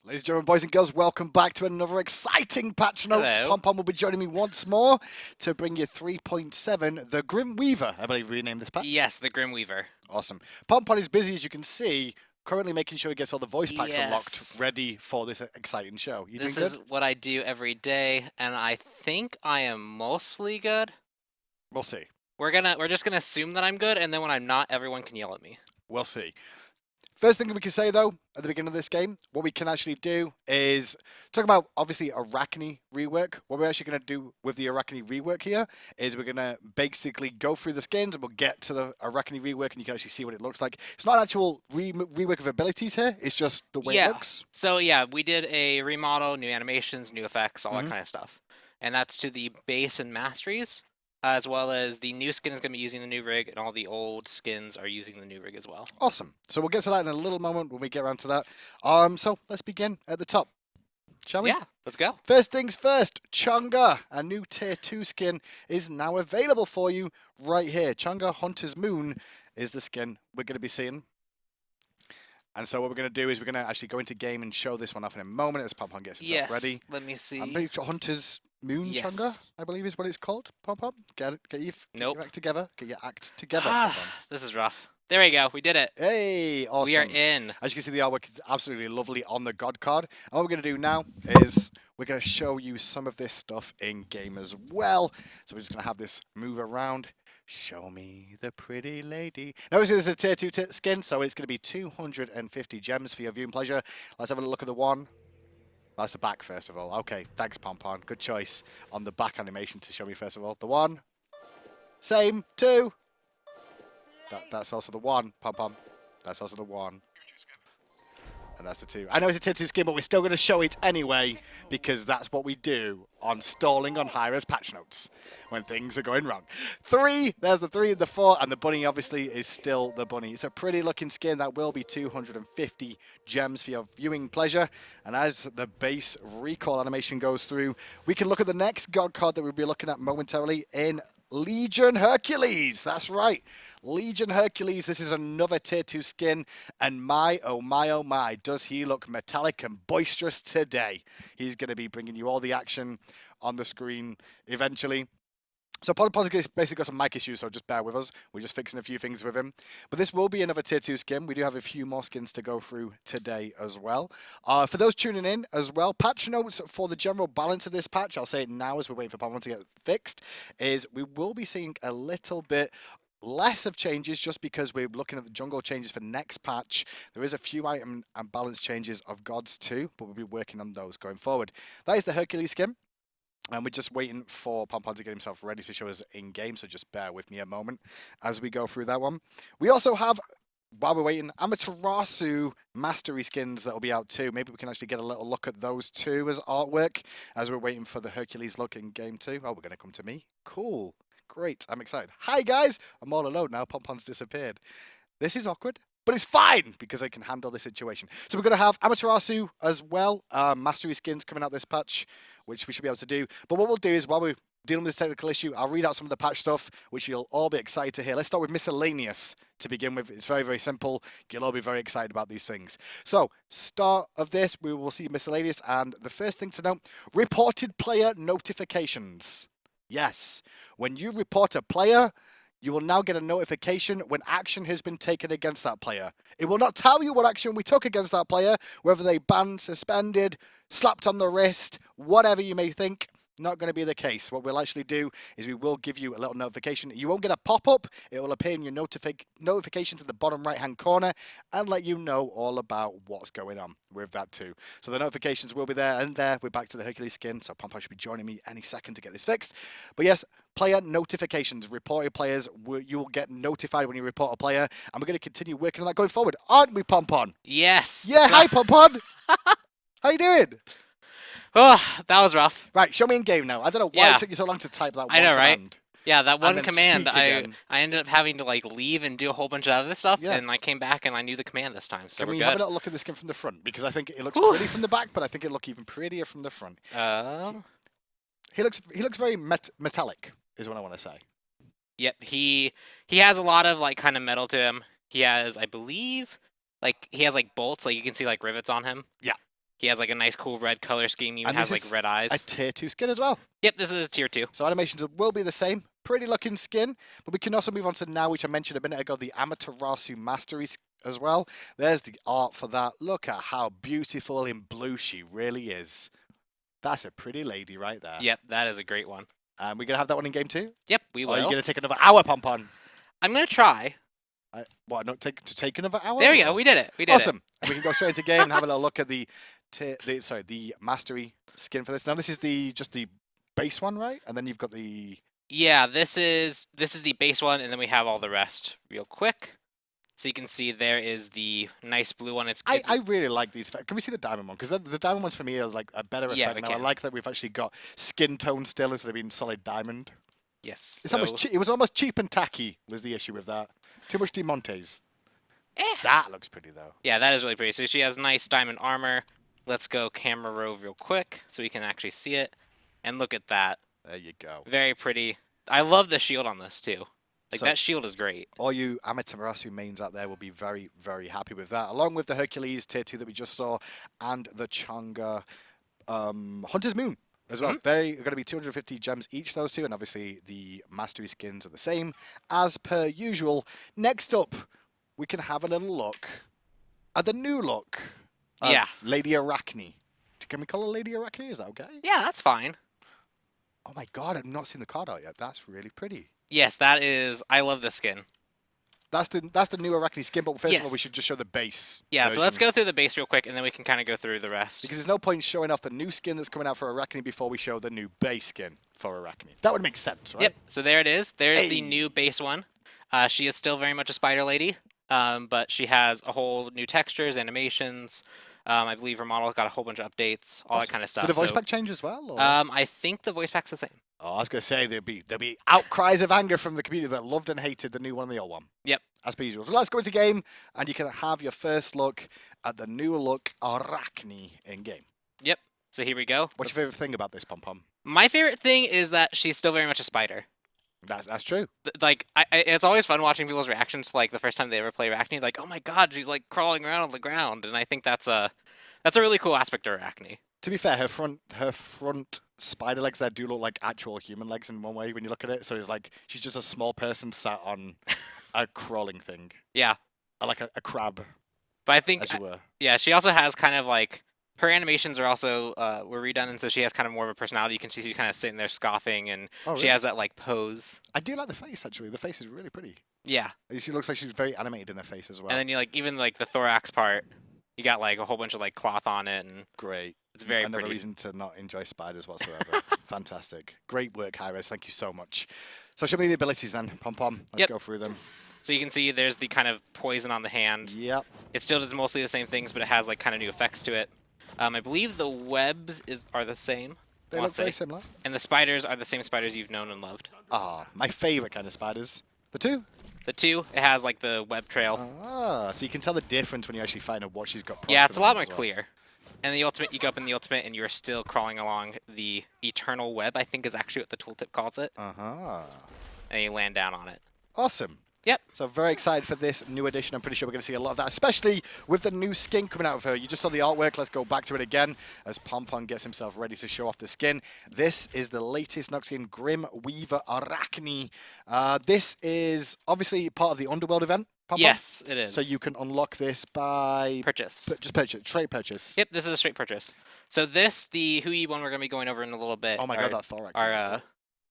Ladies and gentlemen, boys and girls, welcome back to another exciting patch notes. Hello. Pom-Pom will be joining me once more to bring you 3.7, the Grim Weaver, I believe we renamed this patch. Yes, the Grim Weaver. Awesome. Pom-Pom is busy, as you can see, currently making sure he gets all the voice packs unlocked, ready for this exciting show. You This doing is good? what I do every day, and I think I am mostly good. We'll see. We're just gonna assume that I'm good, and then when I'm not, everyone can yell at me. We'll see. First thing we can say, though, at the beginning of this game, what we can actually do is talk about, obviously, Arachne rework. What we're actually going to do with the Arachne rework here is we're going to basically go through the skins and we'll get to the Arachne rework and you can actually see what it looks like. It's not an actual rework of abilities here. It's just the way it looks. So, yeah, we did a remodel, new animations, new effects, all that kind of stuff. And that's to the base and masteries, as well as the new skin is going to be using the new rig, and all the old skins are using the new rig as well. Awesome. So we'll get to that in a little moment when we get around to that. So let's begin at the top, shall we? Yeah, let's go. First things first, Chunga, a new tier 2 skin, is now available for you right here. Chunga Hunter's Moon is the skin we're going to be seeing. And so what we're going to do is we're going to actually go into game and show this one off in a moment as Pom-Pom gets himself ready. Let me see. I'm pretty sure Hunter's Moon Chunga, I believe is what it's called. Pom-Pom, get your act together. Get your act together, Pom-Pom. This is rough. There we go. We did it. Hey, awesome. We are in. As you can see, the artwork is absolutely lovely on the God card. And what we're going to do now is we're going to show you some of this stuff in game as well. So we're just going to have this move around. Show me the pretty lady. Now, obviously, this is a tier 2 skin, so it's going to be 250 gems for your viewing pleasure. Let's have a look at the one. That's the back, first of all. Okay, thanks, Pom-Pom. Good choice on the back animation to show me, first of all. The one. Same. Two. That's also the one, Pom-Pom. That's also the one. And that's the two. I know it's a tier 2 skin, but we're still going to show it anyway, because that's what we do on stalling on Hi-Rez patch notes when things are going wrong. 3, there's the 3 and the 4, and the bunny obviously is still the bunny. It's a pretty looking skin that will be 250 gems for your viewing pleasure. And as the base recall animation goes through, we can look at the next god card that we'll be looking at momentarily in Legion Hercules. That's right. Legion Hercules. This is another tier 2 skin. And my, oh my, does he look metallic and boisterous today. He's going to be bringing you all the action on the screen eventually. So Pom-Pom's basically got some mic issues, so just bear with us. We're just fixing a few things with him. But this will be another tier 2 skin. We do have a few more skins to go through today as well. For those tuning in as well, patch notes for the general balance of this patch, I'll say it now as we're waiting for Pom-Pom to get fixed, is we will be seeing a little bit less of changes just because we're looking at the jungle changes for next patch. There is a few item and balance changes of gods too, but we'll be working on those going forward. That is the Hercules skin. And we're just waiting for Pom-Pom to get himself ready to show us in-game, so just bear with me a moment as we go through that one. We also have, while we're waiting, Amaterasu Mastery skins that will be out too. Maybe we can actually get a little look at those too as artwork as we're waiting for the Hercules look in game too. Oh, we're going to come to me. Cool. Great. I'm excited. Hi, guys. I'm all alone now. Pom-Pom's disappeared. This is awkward. But it's fine because I can handle the situation. So we're going to have Amaterasu as well. Mastery skins coming out this patch, which we should be able to do. But what we'll do is while we're dealing with this technical issue, I'll read out some of the patch stuff, which you'll all be excited to hear. Let's start with Miscellaneous to begin with. It's very, very simple. You'll all be very excited about these things. So, start of this, we will see Miscellaneous. And the first thing to note, reported player notifications. Yes, when you report a player, you will now get a notification when action has been taken against that player. It will not tell you what action we took against that player, whether they banned, suspended, slapped on the wrist, whatever you may think. Not going to be the case. What we'll actually do is we will give you a little notification. You won't get a pop-up. It will appear in your notifications in the bottom right-hand corner and let you know all about what's going on with that too. So the notifications will be there, and there we're back to the Hercules skin. So Pom-Pom should be joining me any second to get this fixed. But yes, player notifications. Reported players, you will get notified when you report a player, and we're going to continue working on that going forward, aren't we, Pom-Pom? Yes. Yeah, hi, Pom-Pom. How you doing? Oh, that was rough. Right, show me in game now. I don't know why it took you so long to type that one command. Yeah, that one command, I ended up having to like leave and do a whole bunch of other stuff, and I came back and I knew the command this time, so Can we're we good. have a little look at this skin from the front? Because I think it looks pretty from the back, but I think it looks even prettier from the front. He looks very metallic, is what I want to say. Yep, he has a lot of like kind of metal to him. He has, I believe, like he has like bolts, like you can see like rivets on him. Yeah. He has like a nice, cool red color scheme. He even And has this like is red eyes. a tier 2 skin as well. Yep, this is tier 2. So animations will be the same. Pretty looking skin. But we can also move on to now, which I mentioned a minute ago, the Amaterasu Mastery as well. There's the art for that. Look at how beautiful in blue she really is. That's a pretty lady right there. Yep, that is a great one. And we're going to have that one in game 2? Yep, we Or will. are you going to take another hour, Pompon? I'm going to try. What, not take another hour? There we go. We did it. We did Awesome. And we can go straight into game and have a little look at the Mastery skin for this. Now, this is just the base one, right? And then you've got the... Yeah, this is the base one, and then we have all the rest real quick. So you can see there is the nice blue one. I really like these effects. Can we see the diamond one? Because the diamond ones for me are like a better effect. Yeah, we now, can. I like that we've actually got skin tone still instead of being solid diamond. Yes. It's it was almost cheap and tacky was the issue with that. Too much Diamantes. That looks pretty though. Yeah, that is really pretty. So she has nice diamond armor. Let's go camera rove real quick so we can actually see it. And look at that. There you go. Very pretty. I love the shield on this too. Like, that shield is great. All you Amaterasu mains out there will be very, very happy with that. Along with the Hercules tier 2 that we just saw and the Changa Hunter's Moon as well. They are going to be 250 gems each, those two. And obviously the Mastery skins are the same as per usual. Next up, we can have a little look at the new look of Lady Arachne. Can we call her Lady Arachne? Is that okay? Yeah, that's fine. Oh my god, I've not seen the card art yet. That's really pretty. Yes, that is. I love this skin. That's the new Arachne skin, but first of all, we should just show the base. Yeah, version. so let's go through the base real quick, and then we can kind of go through the rest. Because there's no point showing off the new skin that's coming out for Arachne before we show the new base skin for Arachne. That would make sense, right? Yep, so there it is. There's the new base one. She is still very much a spider lady, but she has a whole new textures, animations. I believe her model got a whole bunch of updates, all that kind of stuff. Did the voice pack change as well? Or? I think the voice pack's the same. Oh, I was going to say there'll be outcries of anger from the community that loved and hated the new one and the old one. Yep. As per usual. So let's go into game, and you can have your first look at the new look Arachne in game. Yep. So here we go. What's your favorite thing about this, Pom Pom? My favorite thing is that she's still very much a spider. That's true. Like, it's always fun watching people's reactions to like the first time they ever play Arachne. Like, oh my god, she's like crawling around on the ground, and I think that's a really cool aspect of Arachne. To be fair, her front spider legs there do look like actual human legs in one way when you look at it. So it's like she's just a small person sat on a crawling thing. Yeah. Like a crab. But I think, as you were. Yeah, she also has kind of like, her animations are also were redone, and so she has kind of more of a personality. You can see she's kind of sitting there scoffing, and she has that like pose. I do like the face actually. The face is really pretty. Yeah. She looks like she's very animated in her face as well. And then you like even like the thorax part, you got like a whole bunch of like cloth on it, and great. It's very Another pretty. reason to not enjoy spiders whatsoever. Fantastic. Great work, Hi-Rez. Thank you so much. So show me the abilities then, Pom Pom. Let's go through them. So you can see there's the kind of poison on the hand. Yep. It still does mostly the same things, but it has like kind of new effects to it. I believe the webs are the same. They look very similar. And the spiders are the same spiders you've known and loved. Ah, my favorite kind of spiders. The two? The two, it has like the web trail. Ah, so you can tell the difference when you actually find out what she's got. Yeah, it's a lot more clear. And the ultimate, you go up in the ultimate and you're still crawling along the eternal web, I think is actually what the tooltip calls it. Uh-huh. And you land down on it. Awesome. Yep. So very excited for this new edition. I'm pretty sure we're going to see a lot of that, especially with the new skin coming out of her. You just saw the artwork. Let's go back to it again as Pom Pom gets himself ready to show off the skin. This is the latest Nox skin, Grim Weaver Arachne. This is obviously part of the Underworld event. Pom Pom? Yes, it is. So you can unlock this by... Purchase. Just purchase. Straight purchase. Yep, this is a straight purchase. So this, the Hou Yi one we're going to be going over in a little bit. Oh my god, that thorax is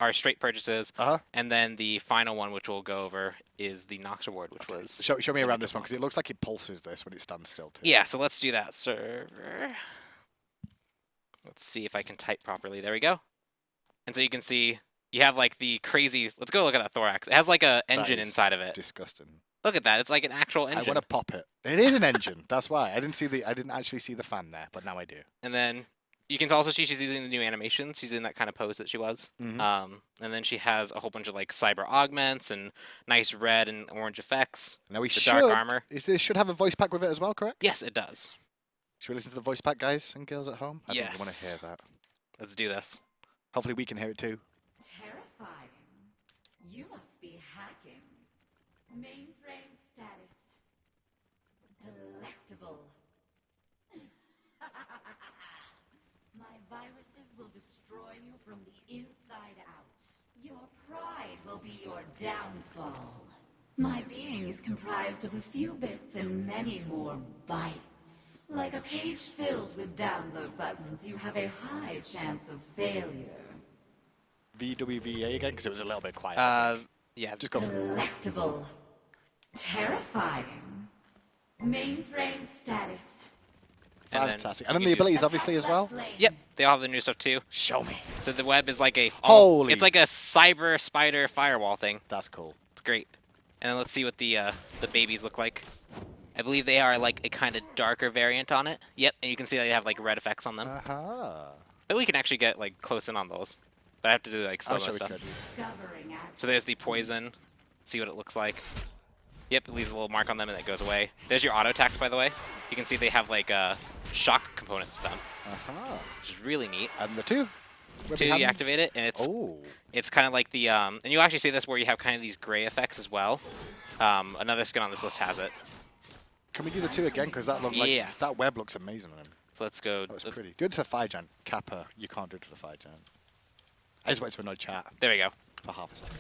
our straight purchases, Uh-huh. and then the final one, which we'll go over, is the Nox reward, which was... Show me around this one, because it looks like it pulses this when it stands still, too. Yeah, so let's do that, server. Let's see if I can type properly. There we go. And so you can see, you have like the crazy... Let's go look at that thorax. It has like an engine inside of it. Disgusting. Look at that. It's like an actual engine. I want to pop it. It is an engine. That's why. I didn't actually see the fan there, but now I do. And then... You can also see she's using the new animation. She's in that kind of pose that she was. Mm-hmm. And then she has a whole bunch of like cyber augments and nice red and orange effects. Now we dark armor. This should have a voice pack with it as well, correct? Yes, it does. Should we listen to the voice pack, guys and girls at home? I think we want to hear that. Let's do this. Hopefully we can hear it too. Terrifying. You must be hacking. Mainframe status. Delectable. destroy you from the inside out. Your pride will be your downfall. My being is comprised of a few bits and many more bytes. Like a page filled with download buttons, you have a high chance of failure. VWVA again, because it was a little bit quiet. Yeah. Just go for it. Delectable. Terrifying. Mainframe status. And Fantastic. then And then you the can use- abilities, obviously, as well. Yep, they all have the new stuff too. Show me. So the web is like a Holy- it's like a cyber spider firewall thing. That's cool. It's great. And then let's see what the babies look like. I believe they are like a kind of darker variant on it. Yep, and you can see they have like red effects on them. But we can actually get like close in on those. But I have to do like slow I'm sure we stuff. could. Discovering So there's the poison. See what it looks like. Yep, it leaves a little mark on them and it goes away. There's your auto attacks, by the way. You can see they have like shock components done, which is really neat. And the two. Two, you activate it, and it's kind of like the and you actually see this where you have kind of these gray effects as well. Another skin on this list has it. Can we do the two again? Because that looked like Yeah. that web looks amazing on him. So let's go. That was pretty. Do it to the fire giant. Kappa, you can't do it to the fire giant. I just wait to annoy chat There we go. for half a second.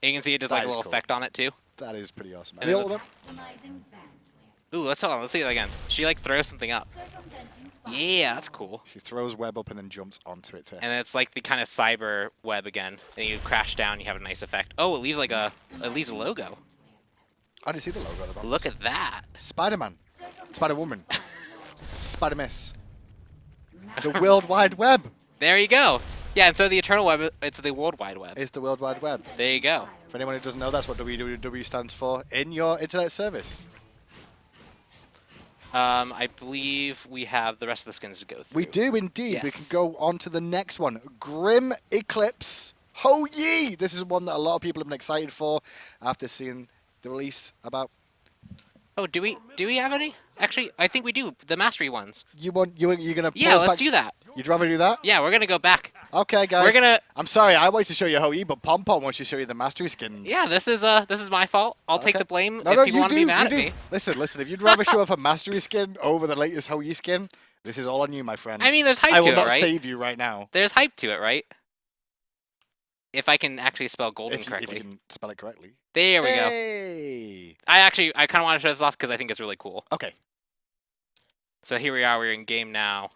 And you can see it does That like a is little cool. effect on it too. That is pretty awesome. And And then all of them? customizing bandwidth. Ooh, let's hold on. Let's see it again. She like throws something up. Circumventing Yeah, that's cool. She throws web up and then jumps onto it. And it's like the kind of cyber web again. And you crash down, you have a nice effect. Oh, it leaves like it leaves a logo. I didn't see the logo at the bottom. Look at that. Spider-Man. Spider-Woman. Spider-Miss. The World Wide Web There you go. Yeah, and so the Eternal Web, it's the World Wide Web. is the World Wide Web. There you go. For anyone who doesn't know, that's what www stands for in your internet service. I believe we have the rest of the skins to go through. We do indeed. We can Yes. go on to the next one. Grim Eclipse Hou Yi. This is one that a lot of people have been excited for after seeing the release about. Oh, do we have any? Actually, I think we do. The mastery ones. You're gonna. Yeah, pull us let's back- do that. You'd rather do that? Yeah, we're gonna go back. Okay, guys. We're gonna. I'm sorry. I wanted to show you Hou Yi, but Pom Pom wants to show you the mastery skins. Yeah, this is my fault. I'll take Okay. the blame No, if no, people you want to do, be mad you at do. me. Listen. If you'd rather show off a mastery skin over the latest Hou Yi skin, this is all on you, my friend. I mean, there's hype I to will it, not right? save you right now. There's hype to it, right? If I can actually spell golden If you correctly. can spell it correctly. There we go. Hey. I kind of want to show this off because I think it's really cool. Okay. So here we are. We're in game now,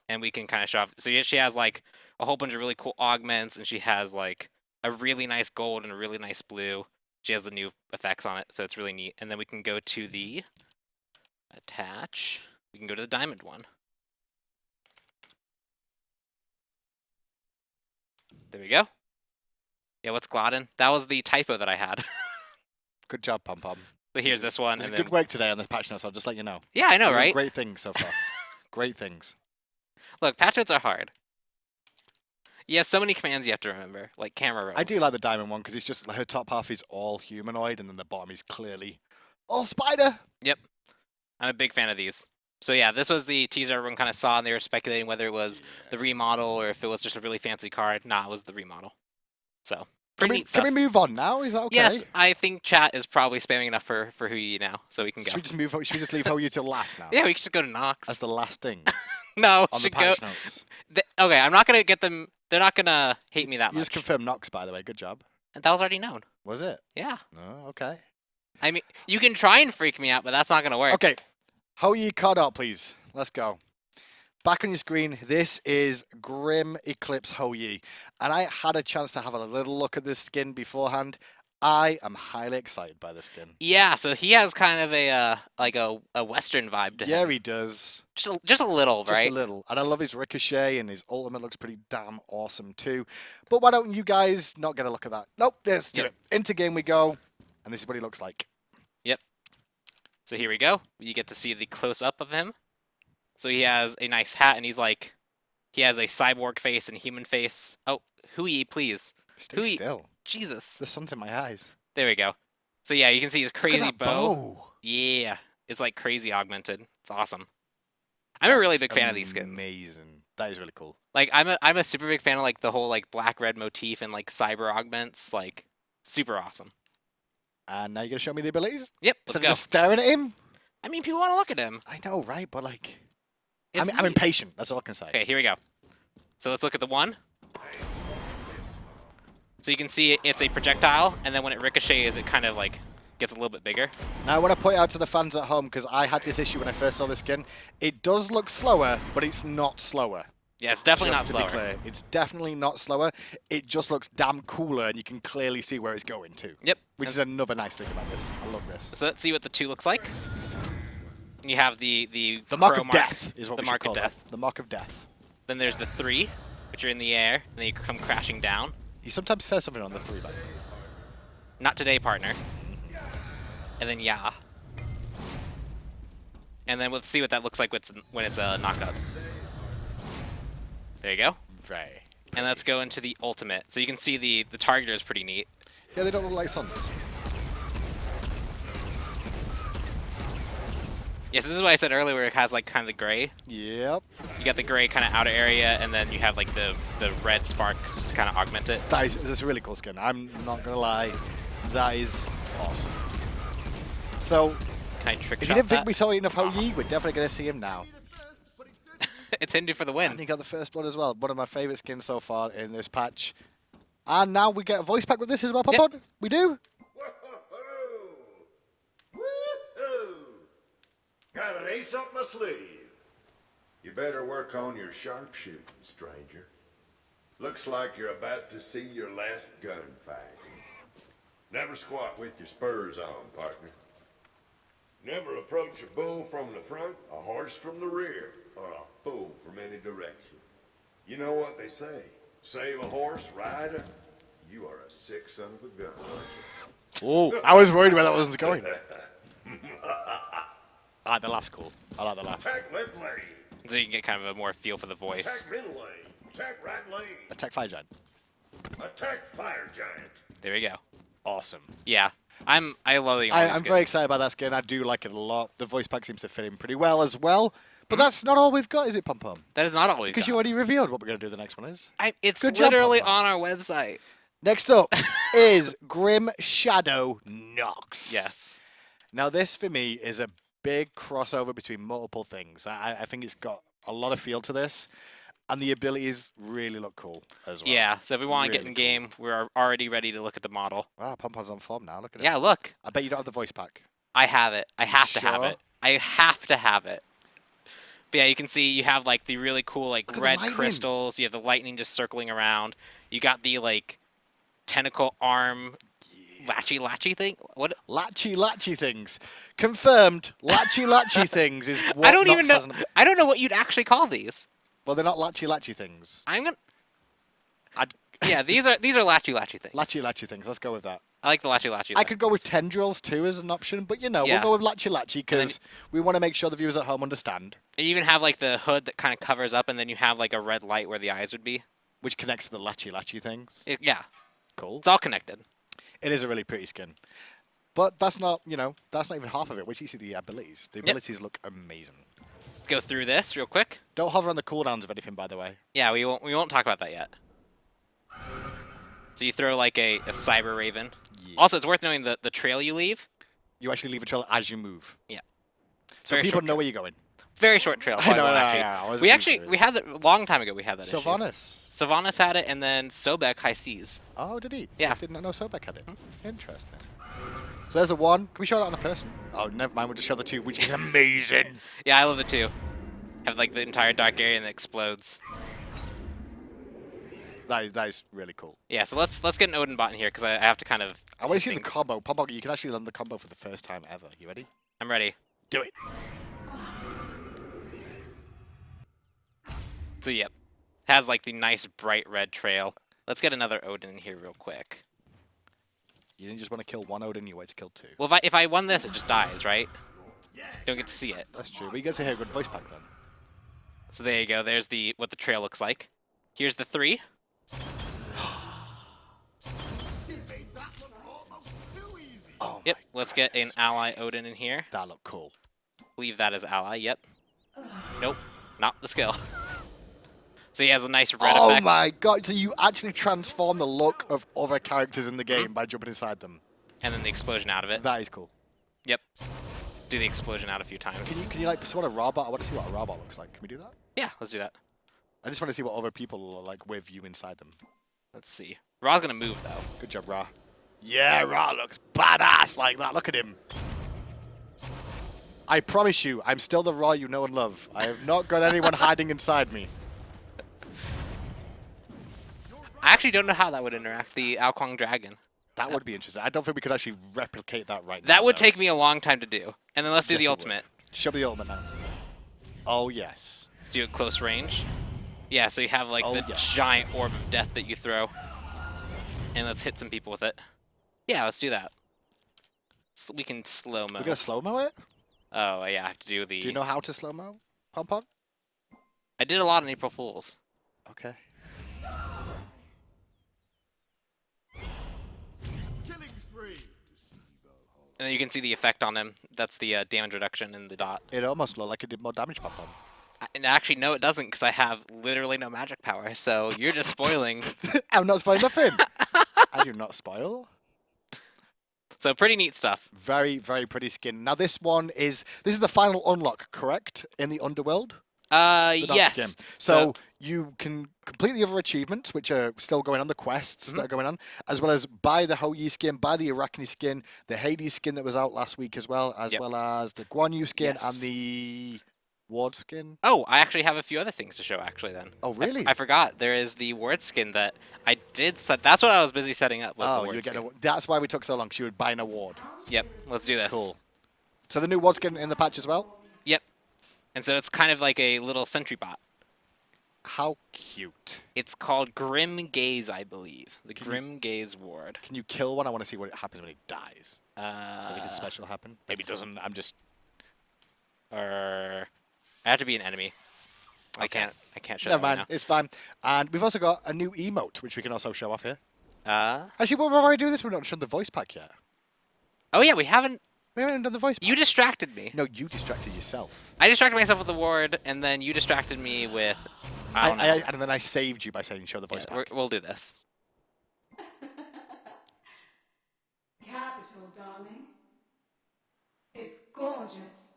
and we can kind of show off. So she has like a whole bunch of really cool augments, and she has like a really nice gold and a really nice blue. She has the new effects on it, so it's really neat. And then we can go to the attach. We can go to the diamond one. There we go. Yeah, what's Glodden? That was the typo that I had. Good job, Pom Pom. But here's this one. It's And good then... work today on the patch notes. I'll just let you know. Yeah, I know, You're doing right? Great things so far. Great things. Look, patch notes are hard. You have so many commands you have to remember, like camera roll. I do like the diamond one because it's just her top half is all humanoid and then the bottom is clearly all spider. Yep. I'm a big fan of these. So yeah, this was the teaser everyone kind of saw, and they were speculating whether it was the remodel or if it was just a really fancy card. Nah, it was the remodel. So pretty neat stuff. Can we move on now? Is that okay? Yes, I think chat is probably spamming enough for Hou Yi now, so we can go. Should we just move? Should we just leave Hou Yi till last now? Yeah, we can just go to Nox. As the last thing No, on the should go. patch notes. Okay, I'm not gonna get them. They're not gonna hate me that You much. just confirmed Nox, by the way. Good job. And that was already known. Was it? Yeah. Oh, okay. I mean, you can try and freak me out, but that's not gonna work. Okay. Hou Yi card art, please. Let's go. Back on your screen, this is Grim Eclipse Hou Yi. And I had a chance to have a little look at this skin beforehand. I am highly excited by this skin. Yeah, so he has kind of a like a Western vibe to Yeah, him. he does. Just a little, Just right? a little. And I love his ricochet, and his ultimate looks pretty damn awesome too. But why don't you guys not get a look at that? Nope, let's do Yep. it. Into game we go. And this is what he looks like. Yep. So here we go. You get to see the close up of him. So he has a nice hat, and he has a cyborg face and human face. Oh, Hou Yi, please. Stay Hou Yi- still. Jesus. The sun's in my eyes. There we go. So yeah, you can see his Look crazy at that bow. Yeah, it's like crazy augmented. It's awesome. I'm a really big fan of these skins. Amazing. That is really cool. Like I'm a super big fan of like the whole like black red motif and like cyber augments. Like super awesome. And now you're going to show me the abilities? Yep, Instead let's of go. just staring at him? I mean, people want to look at him. I know, right? But like, It's I'm neat. impatient. That's all I can say. Okay, here we go. So let's look at the 1. So you can see it's a projectile, and then when it ricochets, it kind of like gets a little bit bigger. Now I want to point out to the fans at home, because I had this issue when I first saw this skin, it does look slower, but it's not slower. Yeah, it's definitely Just not to be slower. clear, it's definitely not slower. It just looks damn cooler, and you can clearly see where it's going to. Yep. Which is another nice thing about this. I love this. So let's see what the 2 looks like. You have the mark crow of death is what the we should mark call of it. death. The mark of death. Then there's the 3, which are in the air, and then you come crashing down. He sometimes says something on the 3, by the way. Not today, partner. And then yeah. And then let's see what that looks like when it's a knockup. There you go. Very. And let's go into the ultimate. So you can see the targeter is pretty neat. Yeah, they don't look like suns. Yes, this is what I said earlier, where it has like kind of the gray. Yep. You got the gray kind of outer area, and then you have like the red sparks to kind of augment it. This is a really cool skin. I'm not gonna lie, that is awesome. So, Can I trick if shot you didn't think that? we saw enough Hou Yi, we're definitely gonna see him now. It's Hindu for the And win. he got the first blood as well. One of my favorite skins so far in this patch. And now we get a voice pack with this as well, Pop Yep. Pod? We do? Woo-hoo! Got an ace up my sleeve. You better work on your sharpshooting, stranger. Looks like you're about to see your last gunfight. Never squat with your spurs on, partner. Never approach a bull from the front, a horse from the rear, or a fool from any direction. You know what they say. Save a horse, rider. You are a sick son of a gun, aren't you? Oh, I was worried where that wasn't going. I like the laugh's cool. I like the laugh. Attack left lane. So you can get kind of a more feel for the voice. Attack middle lane. Attack right lane. Attack Fire Giant. Attack fire giant. There we go. Awesome. Yeah. I love the I'm very excited about that skin. I do like it a lot. The voice pack seems to fit in pretty well as well. But that's not all we've got, is it, Pom Pom? That is not all we've Because got. you already revealed what we're going to do the next one is. It's Good job, literally Papa. on our website. Next up is Grim Shadow Nox. Yes. Now, this for me is a big crossover between multiple things. I think it's got a lot of feel to this, and the abilities really look cool as well. Yeah, so if we want to get Really in cool. game, we're already ready to look at the model. Wow, Pom Pom's on form now. Look at it. Yeah, look. I bet you don't have the voice pack. I have it. I have to have Sure? it. I have to have it. But yeah, you can see you have like the really cool like Look at the red lightning. crystals. You have the lightning just circling around. You got the like tentacle arm latchy thing. What? Latchy things. Confirmed. Latchy things is what I don't even Nox know. has. I don't know what you'd actually call these. Well, they're not latchy things. I'm gonna. I'd, Yeah, these are latchy things. latchy things. Let's go with that. I like the latchy. I could go with tendrils too as an option, but you know, Yeah. we'll go with latchy because we want to make sure the viewers at home understand, You even have like the hood that kind of covers up, and then you have like a red light where the eyes would be. which connects to the latchy things. Yeah, Cool. it's all connected. It is a really pretty skin. But that's not, that's not even half of it. Wait till you see the abilities. The abilities look amazing. Let's go through this real quick. Don't hover on the cooldowns of anything, by the way. Yeah, we won't talk about that yet. So you throw like a cyber raven. Yeah. Also, it's worth knowing the trail you leave. You actually leave a trail as you move. Yeah. So Very people short know where you're going. Very short trail. I probably know, won't no, actually. no, I wasn't We too actually serious. we had that a long time ago. We had that issue. Sylvanas. Sylvanas had it, and then Sobek High Seas. Oh, did he? Yeah. I did not know Sobek had it. Interesting. So there's a 1. Can we show that on a person? Oh, never mind. We'll just show the 2, which is amazing. Yeah, I love it too. Have like the entire dark area and it explodes. That is really cool. Yeah, so let's get an Odin bot in here because I have to kind of. I want to see the things. combo. Pom, you can actually learn the combo for the first time ever. You ready? I'm ready. Do it. So yep, has like the nice bright red trail. Let's get another Odin in here real quick. You didn't just want to kill 1 Odin, you wait to kill 2. Well, if I won this, it just dies, right? Don't get to see it. That's true. But you get to hear a good voice pack then. So there you go. There's what the trail looks like. Here's the 3. Oh, Yep. my Let's get an goodness. ally Odin in here. That looked cool. Leave that as ally. Yep. Nope. Not the skill. So he has a nice red Oh effect. my god, so you actually transform the look of other characters in the game by jumping inside them. And then the explosion out of it. That is cool. Yep. Do the explosion out a few times. Can you like sort of robot? I want to see what a robot looks like. Can we do that? Yeah, let's do that. I just want to see what other people are like with you inside them. Let's see. Ra's gonna move though. Good job, Ra. Yeah, Ra looks badass like that. Look at him. I promise you, I'm still the Ra you know and love. I have not got anyone hiding inside me. I actually don't know how that would interact. The Alquang Dragon. That would be interesting. I don't think we could actually replicate that right now. That would though. take me a long time to do. And then let's do Yes, the it would. ultimate. Show me the ultimate now. Oh, yes. Let's do it close range. Yeah, so you have like Oh, the yes. giant orb of death that you throw. And let's hit some people with it. Yeah, let's do that. We can slow-mo. We're going to slow-mo it? Oh, yeah, I have to do the... Do you know how to slow-mo, Pom-Pom? I did a lot on April Fools. Okay. And then you can see the effect on him. That's the damage reduction in the dot. It almost looked like it did more damage, Pom-Pom. And actually, no, it doesn't, because I have literally no magic power. So you're just spoiling. I'm not spoiling nothing. I do not spoil. So pretty neat stuff. Very, very pretty skin. Now this is the final unlock, correct? In the underworld? The Nox Yes. skin. So you can complete the other achievements, which are still going on, the quests that are going on, as well as buy the Hou Yi skin, buy the Arachne skin, the Hades skin that was out last week as well, as well as the Guan Yu skin Yes. and the Ward skin. Oh, I actually have a few other things to show, actually, then. Oh, really? I forgot. There is the ward skin that I did set. That's what I was busy setting up, was the Oh, ward you were skin. getting that's why we took so long, because you would buy an award. Yep, let's do this. Cool. So the new Ward skin in the patch as well? Yep. And so it's kind of like a little sentry bot. How cute. It's called Grim Gaze, I believe. The Grim Gaze ward. Can you kill one? I want to see what happens when he dies. Does anything Uh, special happen? Maybe it doesn't. I'm just... or I have to be an enemy. I Okay. can't show Never that right mind. It's fine. And we've also got a new emote, which we can also show off here. now. Actually, while we do this, we've not shown the voice pack yet. Oh yeah, we haven't. We haven't done the voice pack. You distracted me. No, you distracted yourself. I distracted myself with the ward, and then you distracted me with. I don't know. And then I saved you by saying show the voice Yeah, pack. we'll do this. Capital, darling. It's gorgeous.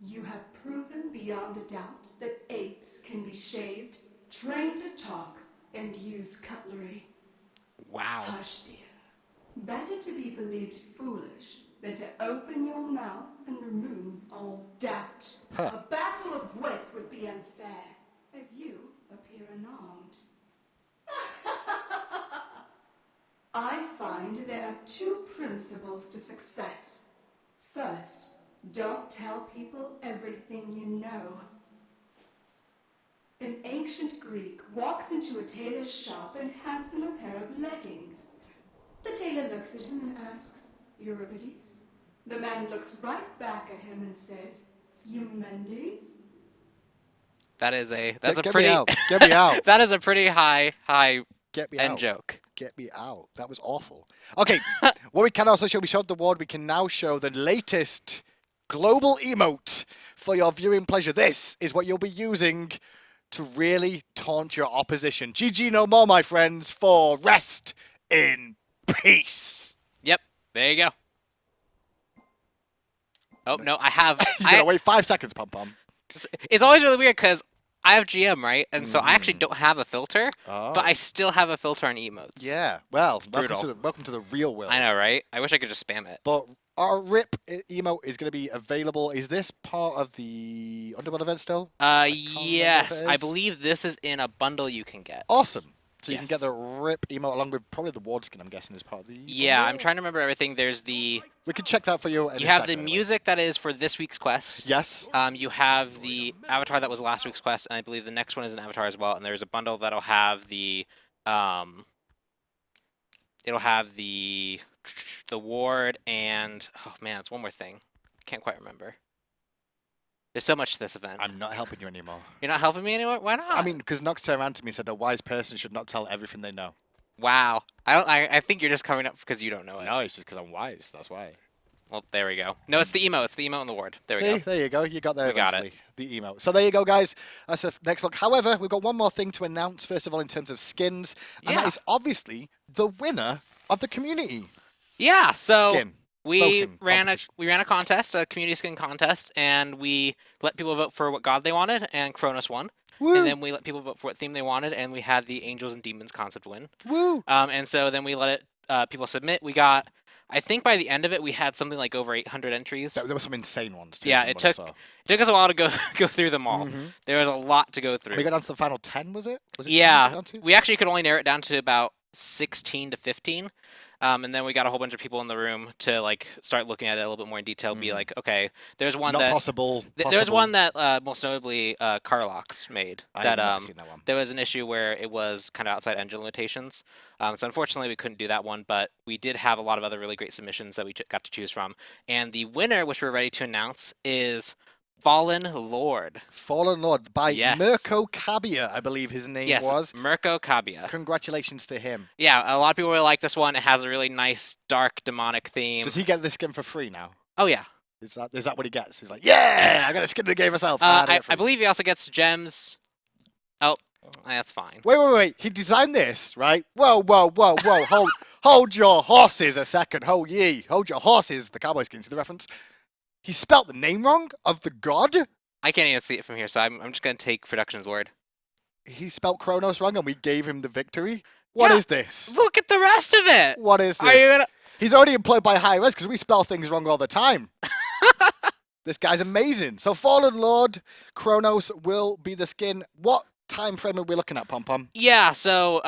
You have proven beyond a doubt that apes can be shaved, trained to talk, and use cutlery. Wow. Hush, dear. Better to be believed foolish than to open your mouth and remove all doubt. Huh. A battle of wits would be unfair, as you appear unarmed. I find there are two principles to success. First, don't tell people everything you know. An ancient Greek walks into a tailor's shop and hands him a pair of leggings. The tailor looks at him and asks, Euripides? The man looks right back at him and says, Eumendes? That's a Get me pretty. out. Get me out. That is a pretty high Get me end out. joke. Get me out. That was awful. Okay, what we can also show, we showed the ward, we can now show the latest global emote for your viewing pleasure. This is what you'll be using to really taunt your opposition. GG no more, my friends, for rest in peace. Yep. There you go. Oh no, I have. You gotta wait 5 seconds, Pom-Pom. It's always really weird because I have GM, right? And so I actually don't have a filter, Oh. but I still have a filter on emotes. Yeah, well, brutal. welcome to the real world. I know, right? I wish I could just spam it. But our RIP emote is going to be available. Is this part of the Underworld event still? remember Yes, if it I is. believe this is in a bundle you can get. Awesome. So you can get Yes. the RIP emote along with probably the ward skin, I'm guessing, is part of the... Yeah, I'm bundle? trying to remember everything. There's the We can check that for you. you have the music that is for this week's quest. Yes. You have the avatar that was last week's quest, and I believe the next one is an avatar as well. And there's a bundle that'll have the it'll have the ward and oh man, it's one more thing. Can't quite remember. There's so much to this event. I'm not helping you anymore. You're not helping me anymore. Why not? I mean, because Nox turned around to me and said a wise person should not tell everything they know. wow. I think you're just coming up because you don't know it. No, it's just because I'm wise. That's why. Well, there we go. No, it's the emo. It's the emo in the ward. There See, we go. there you go. You got there We got eventually. The emote. So there you go, guys. That's the next look. However, we've got one more thing to announce, first of all, in terms of skins. And that Yeah. is obviously the winner of the community Yeah. So skin. We voting ran competition. a contest, a community skin contest, and we let people vote for what god they wanted, and Kronos won. Woo! And then we let people vote for what theme they wanted, and we had the Angels and Demons concept win. Woo! And so then we let people submit. We got, I think by the end of it, we had something like over 800 entries. There were some insane ones too. Yeah, from it what I took us a while to go through them all. There was a lot to go through. We got down to the final 10, was it? Was it 10 we Yeah, got down to? we actually could only narrow it down to about 16 to 15. And then we got a whole bunch of people in the room to like start looking at it a little bit more in detail. Be like, okay, there's one Not that possible. there's one that most notably Carlox made. I That haven't seen that one. there was an issue where it was kind of outside engine limitations. So unfortunately we couldn't do that one, but we did have a lot of other really great submissions that we got to choose from. And the winner, which we're ready to announce, is Fallen Lord. Fallen Lord by Yes. Mirko Kabia, I believe his name Yes, was. Mirko Kabia. Congratulations to him. Yeah, a lot of people really like this one. It has a really nice, dark, demonic theme. Does he get this skin for free now? Oh, yeah. Is that what he gets? He's like, yeah, I got a skin in the game myself. I believe he also gets gems. Oh, that's fine. Wait. He designed this, right? Whoa. hold your horses a second. Hou Yi. Hold your horses. The Cowboys can see the reference. He spelt the name wrong of the god. I can't even see it from here, so I'm just going to take production's word. He spelt Kronos wrong and we gave him the victory. What Yeah. is this? Look at the rest of it! What is this? Are you gonna... He's already employed by Hi-Rez because we spell things wrong all the time. This guy's amazing. So Fallen Lord Kronos will be the skin. What time frame are we looking at, Pom Pom? Yeah, so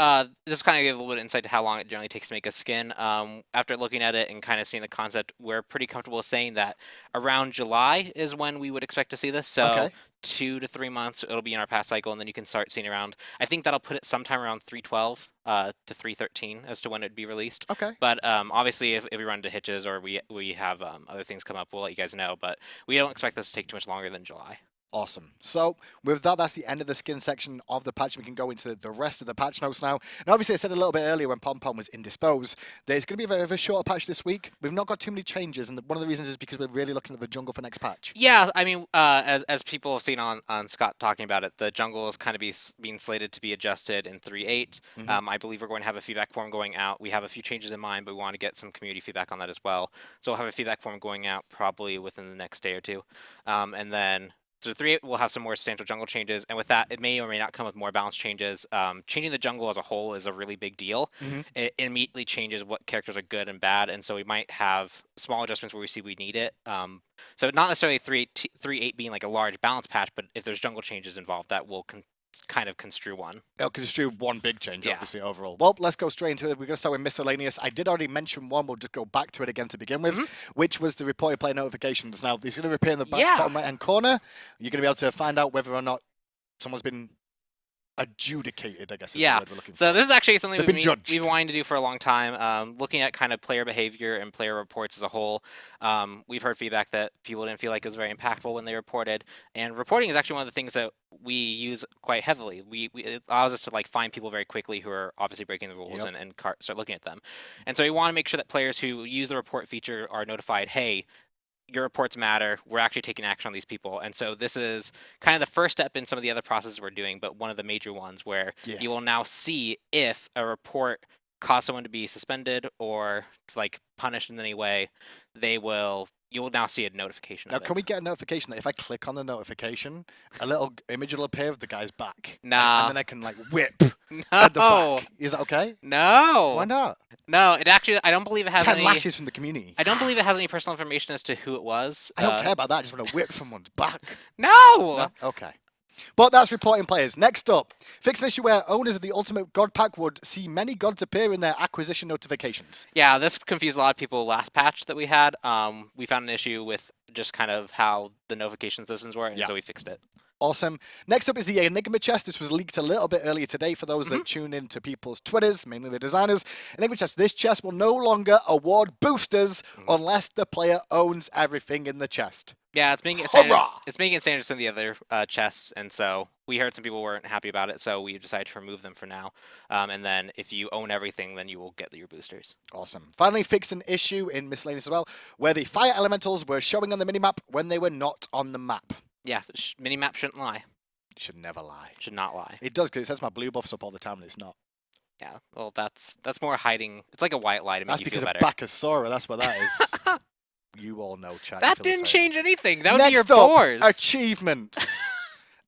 this kind of gives a little bit of insight to how long it generally takes to make a skin. After looking at it and kind of seeing the concept, we're pretty comfortable saying that around July is when we would expect to see this. So Okay. 2 to 3 months, it'll be in our patch cycle, and then you can start seeing around. I think that'll put it sometime around 312 to 313 as to when it'd be released. Okay. But obviously, if we run into hitches or we have other things come up, we'll let you guys know. But we don't expect this to take too much longer than July. Awesome. So with that, that's the end of the skin section of the patch. We can go into the rest of the patch notes now. And obviously, I said a little bit earlier when Pom Pom was indisposed, there's going to be a very short patch this week. We've not got too many changes, and one of the reasons is because we're really looking at the jungle for next patch. Yeah, I mean, as people have seen on Scott talking about it, the jungle is kind of being slated to be adjusted in 3.8. I believe we're going to have a feedback form going out. We have a few changes in mind, but we want to get some community feedback on that as well. So we'll have a feedback form going out probably within the next day or two. And then so 3.8 will have some more substantial jungle changes, and with that, it may or may not come with more balance changes. Changing the jungle as a whole is a really big deal. It immediately changes what characters are good and bad, and so we might have small adjustments where we see we need it. So not necessarily 3.8 being like a large balance patch, but if there's jungle changes involved, that will kind of construe one. It'll construe one big change, Yeah. obviously, overall. Well, let's go straight into it. We're going to start with Miscellaneous. I did already mention one. We'll just go back to it again to begin with, which was the reported player notifications. Now, these are going to appear in the bottom right-hand corner. You're going to be able to find out whether or not someone's been adjudicated, I guess is the word we're looking for. So this is actually something They've been judged. we've been wanting to do for a long time. Looking at kind of player behavior and player reports as a whole, we've heard feedback that people didn't feel like it was very impactful when they reported. And reporting is actually one of the things that we use quite heavily. It allows us to like find people very quickly who are obviously breaking the rules and start looking at them. And so we want to make sure that players who use the report feature are notified, hey, your reports matter. We're actually taking action on these people. And so this is kind of the first step in some of the other processes we're doing, but one of the major ones where you will now see if a report caused someone to be suspended or like punished in any way, you will now see a notification Now, of it. can we get a notification that if I click on the notification, a little image will appear of the guy's back? Nah. And then I can like whip at the No. back. Is that okay? No. Why not? No, it actually, I don't believe it has 10 any. lashes from the community. I don't believe it has any personal information as to who it was. I don't care about that. I just want to whip someone's back. No! No? Okay. But that's reporting players. Next up, fix an issue where owners of the Ultimate God Pack would see many gods appear in their acquisition notifications. Yeah, this confused a lot of people last patch that we had. We found an issue with just kind of how the notification systems were, and so we fixed it. Awesome. Next up is the Enigma chest. This was leaked a little bit earlier today for those that tune in to people's Twitters, mainly the designers. Enigma chest. This chest will no longer award boosters unless the player owns everything in the chest. Yeah, it's making it standard. Hurrah! It's making it standard to some of the other chests, and so we heard some people weren't happy about it, so we decided to remove them for now. And then if you own everything, then you will get your boosters. Awesome. Finally, fixed an issue in Miscellaneous as well, where the fire elementals were showing on the minimap when they were not on the map. Yeah, the minimap shouldn't lie. Should never lie. Should not lie. It does, because it says my blue buff's up all the time and it's not. Yeah, well, that's more hiding. It's like a white lie to make That's you because feel of better. Bacchusora, that's what that is. You all know, chat. That you feel the didn't same. change anything. That would be your Next up, boars. achievements.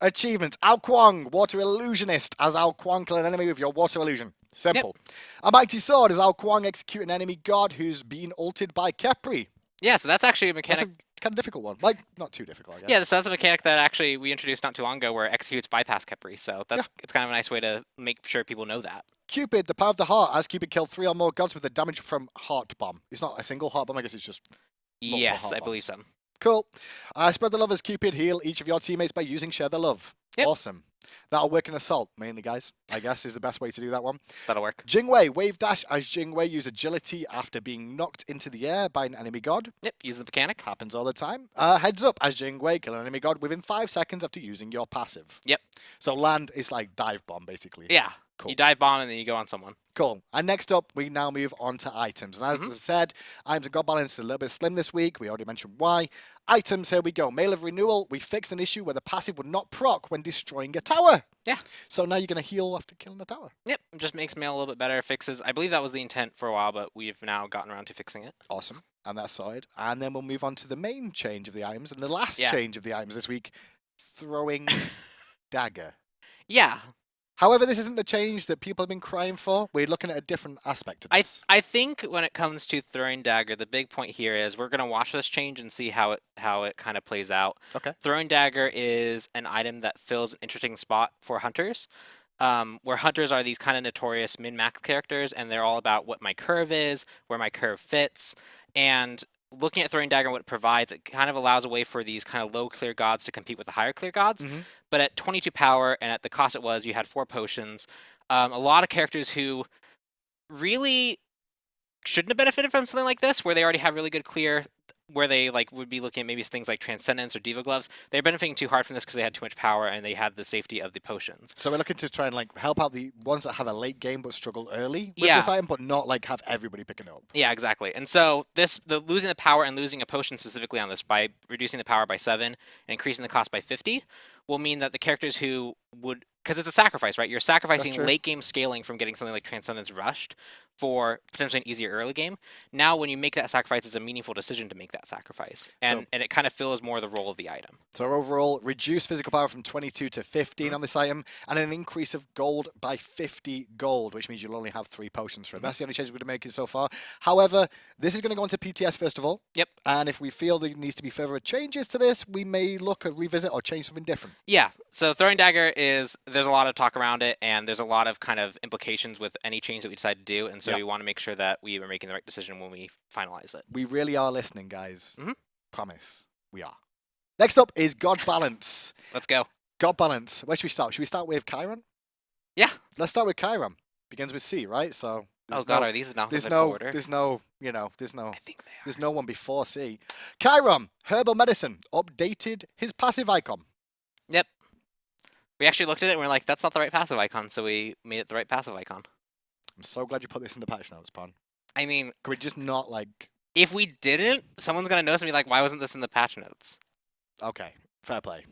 Achievements. Ao Kuang, Water Illusionist, as Ao Kuang kill an enemy with your Water Illusion. Simple. A Mighty Sword is Ao Kuang execute an enemy god who's been ulted by Kepri. Yeah, so that's actually a That's mechanic. a kind of difficult one. Like, not too difficult, I guess. Yeah, so that's a mechanic that actually we introduced not too long ago where executes bypass Kepri. So that's it's kind of a nice way to make sure people know that. Cupid, the power of the heart, as Cupid killed 3 or more gods with the damage from Heart Bomb. It's not a single Heart Bomb, I guess it's just multiple Yes, heart I believe bombs. so. Cool. Spread the love as Cupid heal each of your teammates by using Share the Love. Yep. Awesome. That'll work in Assault, mainly, guys. I guess is the best way to do that one. That'll work. Jingwei, Wave Dash as Jingwei use agility after being knocked into the air by an enemy god. Yep, use the mechanic. Happens all the time. Heads Up as Jingwei kill an enemy god within 5 seconds after using your passive. Yep. So land is like dive bomb, basically. Yeah. Cool. You dive bomb and then you go on someone. Cool. And next up, we now move on to items. And as I said, items and god balance is a little bit slim this week. We already mentioned why. Items, here we go. Mail of Renewal, we fixed an issue where the passive would not proc when destroying a tower. Yeah. So now you're going to heal after killing the tower. Yep, just makes mail a little bit better. Fixes. I believe that was the intent for a while, but we've now gotten around to fixing it. Awesome. And that's sorted. And then we'll move on to the main change of the items and the last Yeah. change of the items this week, throwing dagger. Yeah, However, this isn't the change that people have been crying for. We're looking at a different aspect of this. I think when it comes to throwing dagger, the big point here is we're gonna watch this change and see how it kind of plays out. Okay. Throwing dagger is an item that fills an interesting spot for hunters. Where hunters are these kind of notorious min-max characters, and they're all about what my curve is, where my curve fits, and looking at throwing dagger and what it provides, it kind of allows a way for these kind of low clear gods to compete with the higher clear gods. But at 22 power and at the cost it was, you had 4 potions. A lot of characters who really shouldn't have benefited from something like this, where they already have really good clear, where they like would be looking at maybe things like Transcendence or Diva Gloves. They're benefiting too hard from this because they had too much power and they had the safety of the potions. So we're looking to try and like help out the ones that have a late game but struggle early with Yeah. this item, but not like have everybody picking it up. Yeah, exactly. And so the losing the power and losing a potion specifically on this by reducing the power by 7 and increasing the cost by 50 will mean that the characters who would, because it's a sacrifice, right? You're sacrificing true. late game scaling from getting something like Transcendence rushed for potentially an easier early game. Now, when you make that sacrifice, it's a meaningful decision to make that sacrifice, and it kind of fills more the role of the item. So overall, reduce physical power from 22 to 15 on this item, and an increase of gold by 50 gold, which means you'll only have 3 potions for it. That's the only change we're making so far. However, this is going to go into PTS first of all. Yep. And if we feel there needs to be further changes to this, we may look at revisit or change something different. Yeah, so throwing dagger is, there's a lot of talk around it, and there's a lot of kind of implications with any change that we decide to do, and so Yep. we want to make sure that we are making the right decision when we finalize it. We really are listening, guys. Mhm. Promise. We are. Next up is God Balance. Let's go. God Balance. Where should we start? Should we start with Chiron? Yeah. Let's start with Chiron. Begins with C, right? So Oh god, are these not there's in no order? there's no you know there's no I think they are. there's no one before C. Chiron, Herbal Medicine, updated his passive icon. Yep. We actually looked at it and we're like, that's not the right passive icon, so we made it the right passive icon. I'm so glad you put this in the patch notes, Pon. I mean, Could we just not like? if we didn't, someone's gonna notice and be like, why wasn't this in the patch notes? Okay, fair play.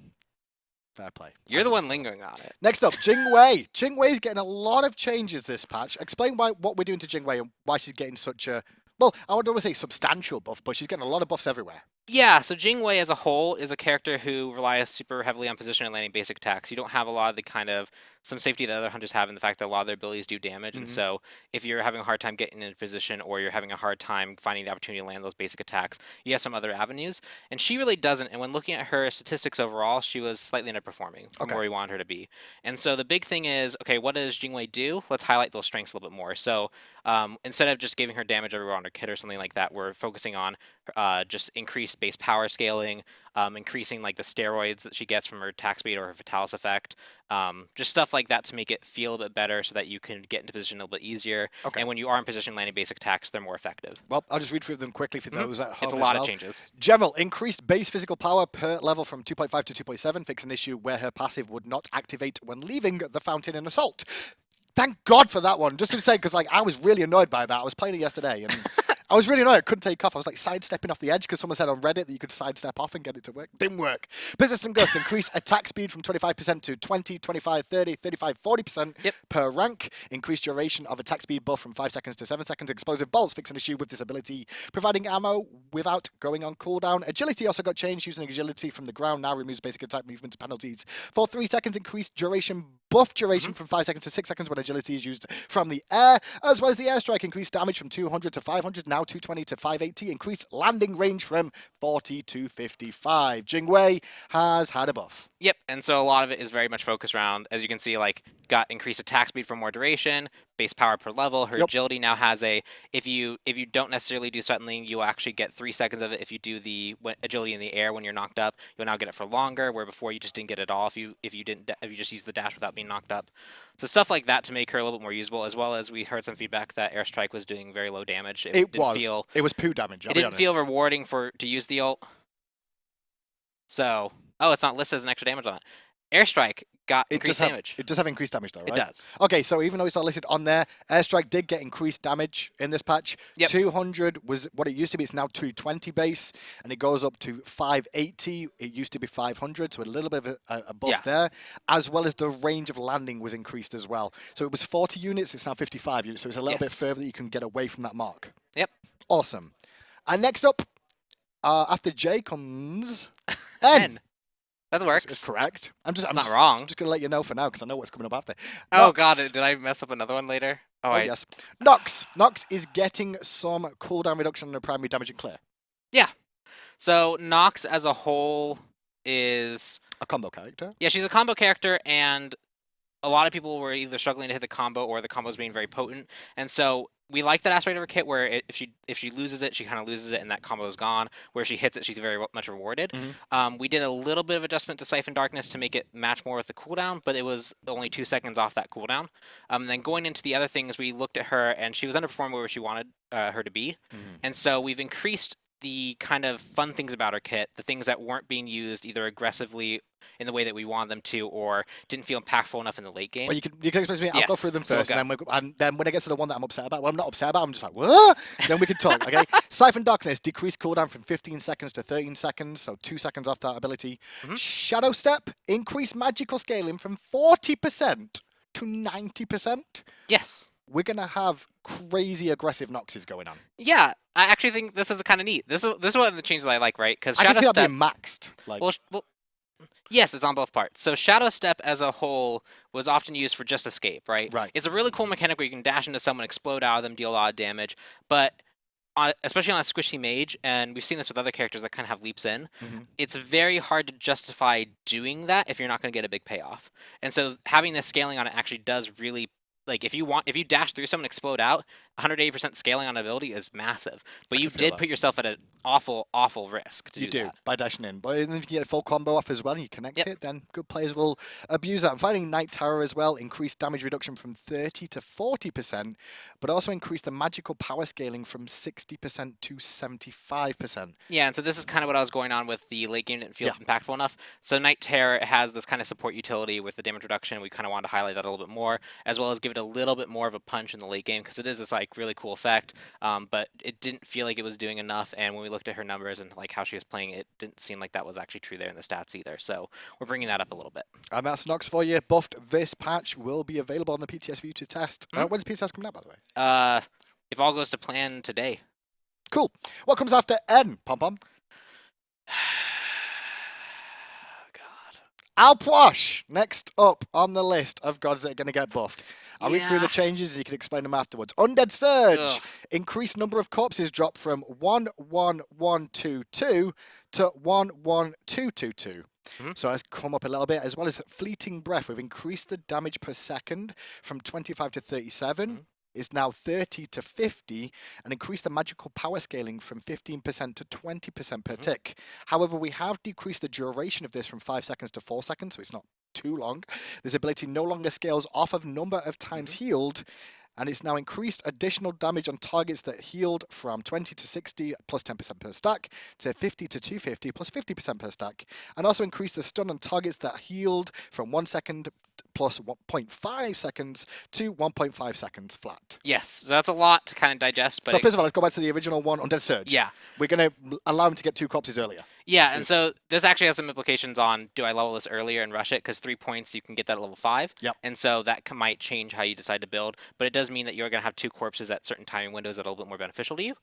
Fair play. You're the one lingering on it. Next up, Jingwei. Jingwei's getting a lot of changes this patch. Explain what we're doing to Jingwei and why she's getting such a, well, I would always say substantial buff, but she's getting a lot of buffs everywhere. Yeah, so Jingwei as a whole is a character who relies super heavily on position and landing basic attacks. You don't have a lot of the kind of some safety that other hunters have in the fact that a lot of their abilities do damage. And so if you're having a hard time getting into position or you're having a hard time finding the opportunity to land those basic attacks, you have some other avenues. And she really doesn't. And when looking at her statistics overall, she was slightly underperforming from Okay. where we wanted her to be. And so the big thing is, okay, what does Jingwei do? Let's highlight those strengths a little bit more. So instead of just giving her damage everywhere on her kit or something like that, we're focusing on just increased base power scaling, increasing like the steroids that she gets from her attack speed or her Fatalis effect, just stuff like that to make it feel a bit better so that you can get into position a little bit easier. Okay. And when you are in position landing basic attacks, they're more effective. Well, I'll just read through them quickly for those at home. It's a as lot well. of changes. General, increased base physical power per level from 2.5 to 2.7. Fix an issue where her passive would not activate when leaving the fountain in assault. Thank God for that one. Just to say, because like I was really annoyed by that. I was playing it yesterday, and I was really annoyed. I couldn't take off. I was like sidestepping off the edge because someone said on Reddit that you could sidestep off and get it to work. Didn't work. Persistent Gust increase attack speed from 25% to 20, 25, 30, 35, 40% per rank. Increase duration of attack speed buff from 5 seconds to 7 seconds. Explosive bolts fix an issue with this ability, providing ammo without going on cooldown. Agility also got changed. Using agility from the ground now removes basic attack movement penalties for 3 seconds. Increased duration, buff duration from 5 seconds to 6 seconds when agility is used from the air, as well as the airstrike. Increased damage from 200 to 500, now 220 to 580. Increased landing range from 40 to 55. Jingwei has had a buff. Yep, and so a lot of it is very much focused around, as you can see, like, got increased attack speed for more duration, base power per level. Her agility now has a, if you don't necessarily do suddenly, you'll actually get 3 seconds of it. If you do the agility in the air when you're knocked up, you'll now get it for longer, where before you just didn't get it all if you just used the dash without being knocked up. So stuff like that to make her a little bit more usable, as well as we heard some feedback that airstrike was doing very low damage. It was poo damage. It didn't feel rewarding to use the ult. So, it's not listed as an extra damage on it. Airstrike got increased damage. It does have increased damage though, right? It does. Okay, so even though it's not listed on there, Airstrike did get increased damage in this patch. 200 was what it used to be. It's now 220 base, and it goes up to 580. It used to be 500, so a little bit of a buff there, as well as the range of landing was increased as well. So it was 40 units, it's now 55 units, so it's a little bit further that you can get away from that mark. Yep. Awesome. And next up, after J comes N. That works. It's correct. I'm not wrong. I'm just going to let you know for now because I know what's coming up after. Oh, Nox. God. Did I mess up another one later? Oh, yes. Nox. Nox is getting some cooldown reduction on the primary damage and clear. Yeah. So Nox as a whole is a combo character. Yeah, she's a combo character, and a lot of people were either struggling to hit the combo or the combo's being very potent. And so we like that aspect of her kit where if she loses it, she kind of loses it and that combo is gone. Where she hits it, she's very much rewarded. We did a little bit of adjustment to Siphon Darkness to make it match more with the cooldown, but it was only 2 seconds off that cooldown. Then going into the other things, we looked at her and she was underperforming where she wanted her to be. And so we've increased the kind of fun things about her kit, the things that weren't being used either aggressively in the way that we wanted them to, or didn't feel impactful enough in the late game. Well, you can explain to me. I'll go through them first, so and then when I get to the one that I'm upset about, well, I'm not upset about. I'm just like, what? Then we can talk. Okay. Siphon Darkness decreased cooldown from 15 seconds to 13 seconds, so 2 seconds off that ability. Shadow Step increased magical scaling from 40% to 90%. Yes. We're gonna have crazy aggressive Noxes going on. Yeah, I actually think this is kind of neat. This is one of the changes I like, right? Because I Shadow can see Step that being maxed. Like, well, yes, it's on both parts. So Shadow Step as a whole was often used for just escape, right? Right. It's a really cool mechanic where you can dash into someone, explode out of them, deal a lot of damage, but especially on a squishy mage, and we've seen this with other characters that kind of have leaps in, it's very hard to justify doing that if you're not going to get a big payoff. And so having this scaling on it actually does really, like, if you dash through someone, explode out, 180% scaling on ability is massive. But you did put yourself at an awful, awful risk to do that. By dashing in. But if you get a full combo off as well and you connect it, then good players will abuse that. And finding Night Terror as well, increased damage reduction from 30 to 40%, but also increased the magical power scaling from 60% to 75%. Yeah, and so this is kind of what I was going on with the late game didn't feel impactful enough. So Night Terror has this kind of support utility with the damage reduction. We kind of wanted to highlight that a little bit more, as well as give it a little bit more of a punch in the late game, because it is this like really cool effect, but it didn't feel like it was doing enough. And when we looked at her numbers and like how she was playing, it didn't seem like that was actually true there in the stats either. So we're bringing that up a little bit. And that's Nox for you. Buffed this patch will be available on the PTS for you to test. When's PTS coming out, by the way? If all goes to plan, today. Cool. What comes after N, Pom Pom? Alpwash, next up on the list of gods that are going to get buffed. I'll read through the changes and you can explain them afterwards. Undead Surge. Increased number of corpses dropped from 11122 to 11222. So that's come up a little bit, as well as Fleeting Breath. We've increased the damage per second from 25 to 37. Is now 30 to 50, and increased the magical power scaling from 15% to 20% per tick. However, we have decreased the duration of this from 5 seconds to 4 seconds, so it's not too long. This ability no longer scales off of number of times healed, and it's now increased additional damage on targets that healed from 20 to 60 plus 10% per stack to 50 to 250 plus 50% per stack, and also increased the stun on targets that healed from 1 second plus 1.5 seconds to 1.5 seconds flat. Yes, so that's a lot to kind of digest. But So first of all, let's go back to the original one, Undead Surge. yeah. We're going to allow him to get 2 corpses earlier. Yeah, and so this actually has some implications on, do I level this earlier and rush it? Because 3 points, you can get that at level 5. Yep. And so that might change how you decide to build. But it does mean that you're going to have 2 corpses at certain timing windows that are a little bit more beneficial to you.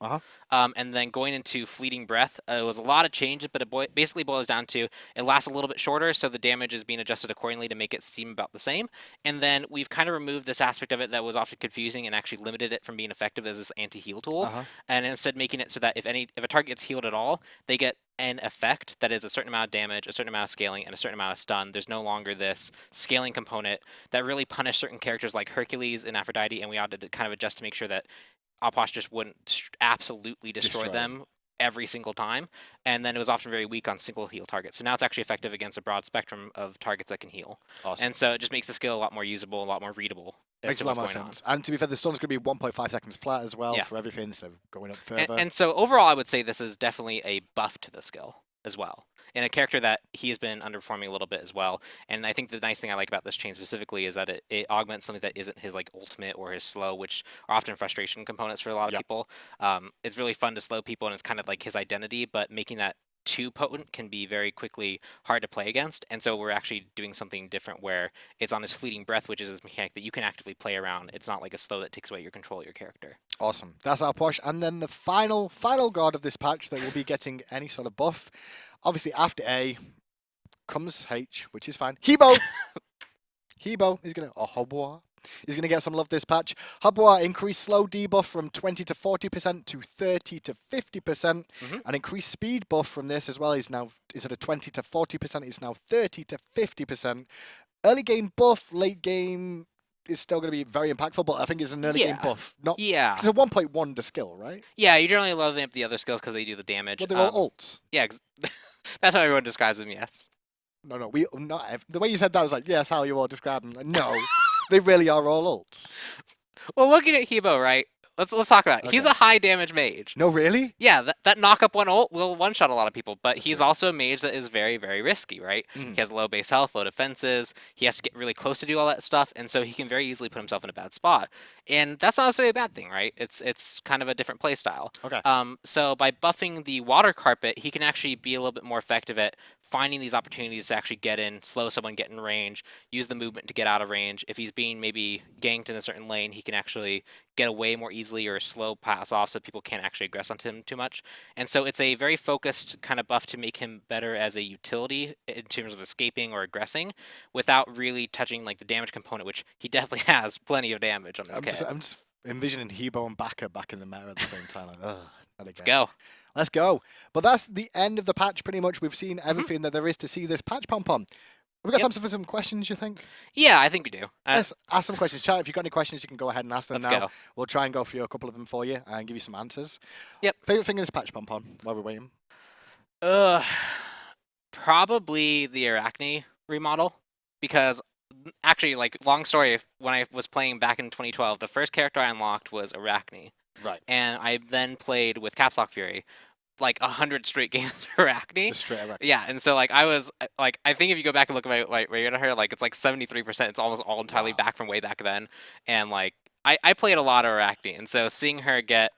And then going into Fleeting Breath, it was a lot of changes, but it basically boils down to it lasts a little bit shorter, so the damage is being adjusted accordingly to make it seem about the same. And then we've kind of removed this aspect of it that was often confusing and actually limited it from being effective as this anti-heal tool. And instead making it so that if a target gets healed at all, they get an effect that is a certain amount of damage, a certain amount of scaling, and a certain amount of stun. There's no longer this scaling component that really punished certain characters like Hercules and Aphrodite, and we had to kind of adjust to make sure that Oposh just wouldn't absolutely destroy them every single time, and then it was often very weak on single heal targets. So now it's actually effective against a broad spectrum of targets that can heal. Awesome. And so it just makes the skill a lot more usable, a lot more readable. Makes a lot more sense. And to be fair, the stun's going to be 1.5 seconds flat as well for everything, instead of going up further. And so overall, I would say this is definitely a buff to the skill as well, and a character that he has been underperforming a little bit as well. And I think the nice thing I like about this chain specifically is that it augments something that isn't his like ultimate or his slow, which are often frustration components for a lot of people. It's really fun to slow people, and it's kind of like his identity, but making that too potent can be very quickly hard to play against. And so we're actually doing something different where it's on his Fleeting Breath, which is this mechanic that you can actively play around. It's not like a slow that takes away your control of your character. Awesome. That's our push. And then the final god of this patch that will be getting any sort of buff. Obviously, after A comes H, which is fine. Hebo! Hebo is going to... Oh, Habois. He's going to get some love this patch. Habois increased slow debuff from 20 to 40% to 30 to 50%. And increased speed buff from this as well is now, instead of 20 to 40%, it's now 30 to 50%. Early game buff, late game is still going to be very impactful, but I think it's an early game buff. It's a 1.1 to skill, right? Yeah, you generally love the other skills because they do the damage. But they're all ults. Yeah, that's how everyone describes them, yes. No, the way you said that was like, yes, how you all describe them. Like, no, they really are all ults. Well, looking at Hebo, right? Let's talk about it. Okay. He's a high damage mage. No, really? Yeah, that knock up one ult will one-shot a lot of people, but he's also a mage that is very, very risky, right? He has low base health, low defenses, he has to get really close to do all that stuff, and so he can very easily put himself in a bad spot. And that's not necessarily a bad thing, right? It's kind of a different play style. Okay. So by buffing the water carpet, he can actually be a little bit more effective at finding these opportunities to actually get in, slow someone, get in range, use the movement to get out of range. If he's being maybe ganked in a certain lane, he can actually get away more easily or slow pass off so people can't actually aggress onto him too much. And so it's a very focused kind of buff to make him better as a utility in terms of escaping or aggressing without really touching like the damage component, which he definitely has plenty of damage on this kit. I'm just envisioning Hebo and Baka back in the meta at the same time. Like, ugh, let's go. Let's go. But that's the end of the patch, pretty much. We've seen everything that there is to see this patch, Pom-Pom. Have we got time for some questions, you think? Yeah, I think we do. Let's ask some questions. Chat, if you've got any questions, you can go ahead and ask them Let's now. go. We'll try and go through a couple of them for you and give you some answers. Yep. Favorite thing in this patch, Pom-Pom, while we're waiting? Probably the Arachne remodel. Because, actually, like, long story, when I was playing back in 2012, the first character I unlocked was Arachne. Right. And I then played with Caps Lock Fury, like 100 straight games of Arachne. Just straight Arachne. Yeah, and so like I was like, I think if you go back and look at my radar here, like it's like 73%. It's almost all entirely back from way back then. And like I played a lot of Arachne, and so seeing her get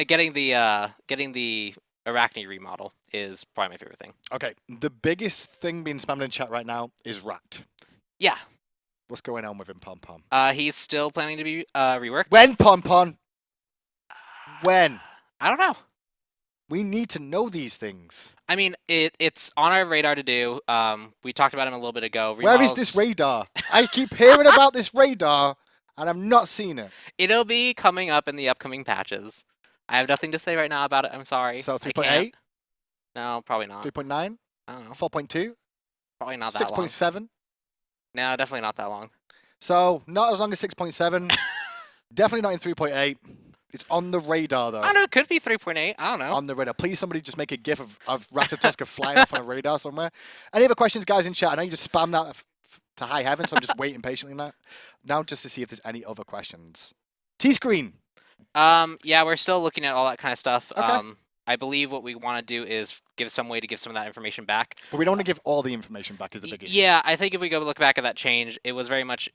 getting the Arachne remodel is probably my favorite thing. Okay, the biggest thing being spammed in chat right now is Rat. Yeah. What's going on with him, Pom-Pom? He's still planning to be reworked. When, Pom-Pom? When? I don't know. We need to know these things. I mean, it's on our radar to do. We talked about him a little bit ago. Where is this radar? I keep hearing about this radar, and I'm not seeing it. It'll be coming up in the upcoming patches. I have nothing to say right now about it. I'm sorry. So 3.8? No, probably not. 3.9? I don't know. 4.2? Probably not that long. 6.7? No, definitely not that long. So, not as long as 6.7. Definitely not in 3.8. It's on the radar, though. I don't know. It could be 3.8. I don't know. On the radar. Please, somebody just make a gif of Ratatoska flying off on a radar somewhere. Any other questions, guys, in chat? I know you just spammed that to high heaven, so I'm just waiting patiently now just to see if there's any other questions. T-Screen. Yeah, we're still looking at all that kind of stuff. Okay. I believe what we want to do is give some way to give some of that information back. But we don't want to give all the information back is the big issue. Yeah, I think if we go look back at that change, it was very much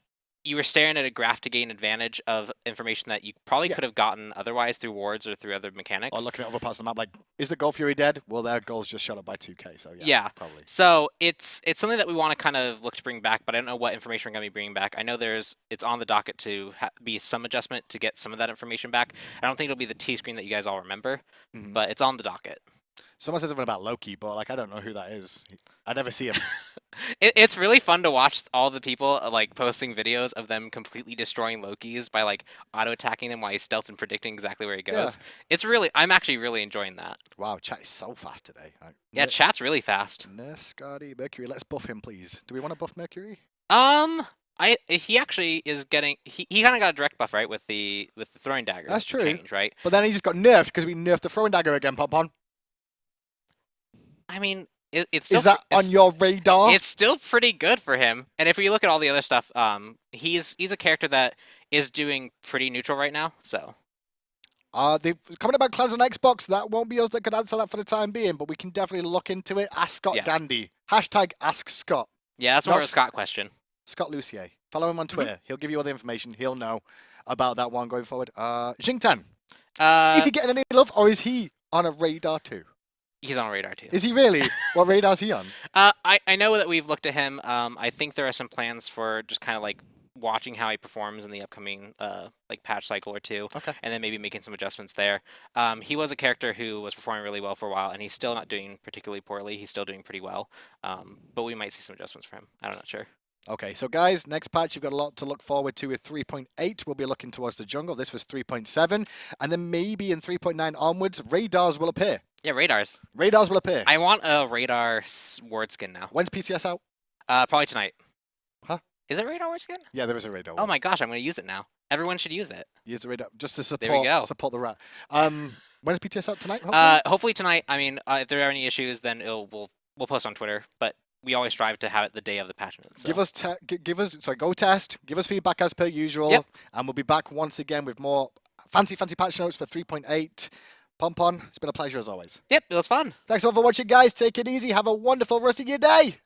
you were staring at a graph to gain advantage of information that you probably could have gotten otherwise through wards or through other mechanics. Or looking at other parts of the map, like, is the Gold Fury dead? Well, their goals just shot up by 2k, so Yeah. probably. So it's something that we want to kind of look to bring back, but I don't know what information we're going to be bringing back. I know it's on the docket to be some adjustment to get some of that information back. I don't think it'll be the T-screen that you guys all remember, but it's on the docket. Someone said something about Loki, but like I don't know who that is. I never see him. It's really fun to watch all the people like posting videos of them completely destroying Lokis by like auto attacking him while he's stealth and predicting exactly where he goes. I'm actually really enjoying that. Wow, chat is so fast today. Yeah, chat's really fast. Nerf Scotty Mercury, let's buff him, please. Do we want to buff Mercury? He actually is getting he kind of got a direct buff right with the throwing dagger. That's true. Change, right? But then he just got nerfed because we nerfed the throwing dagger again, Pop-Pon. I mean, it's still, is that on your radar? It's still pretty good for him. And if we look at all the other stuff, he's a character that is doing pretty neutral right now. So, they've coming about clans on Xbox. That won't be us that could answer that for the time being, but we can definitely look into it. Ask Scott Gandy. Hashtag Ask Scott. Yeah, that's more of a Scott question. Scott Lucier. Follow him on Twitter. He'll give you all the information. He'll know about that one going forward. Jingtan. Is he getting any love, or is he on a radar too? He's on a radar too. Is he really? What radar is he on? I know that we've looked at him. I think there are some plans for just kind of like watching how he performs in the upcoming like patch cycle or two, and then maybe making some adjustments there. He was a character who was performing really well for a while, and he's still not doing particularly poorly. He's still doing pretty well, but we might see some adjustments for him. I'm not sure. Okay, so guys, next patch you've got a lot to look forward to with 3.8. We'll be looking towards the jungle. This was 3.7, and then maybe in 3.9 onwards, radars will appear. Yeah, radars. Radars will appear. I want a radar ward skin now. When's PTS out? Probably tonight. Huh? Is it radar ward skin? Yeah, there is a radar. Oh my gosh, I'm going to use it now. Everyone should use it. Use the radar just to There we go. support the rat. When's PTS out tonight? Hopefully tonight. I mean, if there are any issues, then we'll post on Twitter. But we always strive to have it the day of the patch notes. So. Give us go test. Give us feedback as per usual, and we'll be back once again with more fancy patch notes for 3.8. Pom-Pon, it's been a pleasure as always. Yep, it was fun. Thanks all for watching, guys. Take it easy. Have a wonderful rest of your day.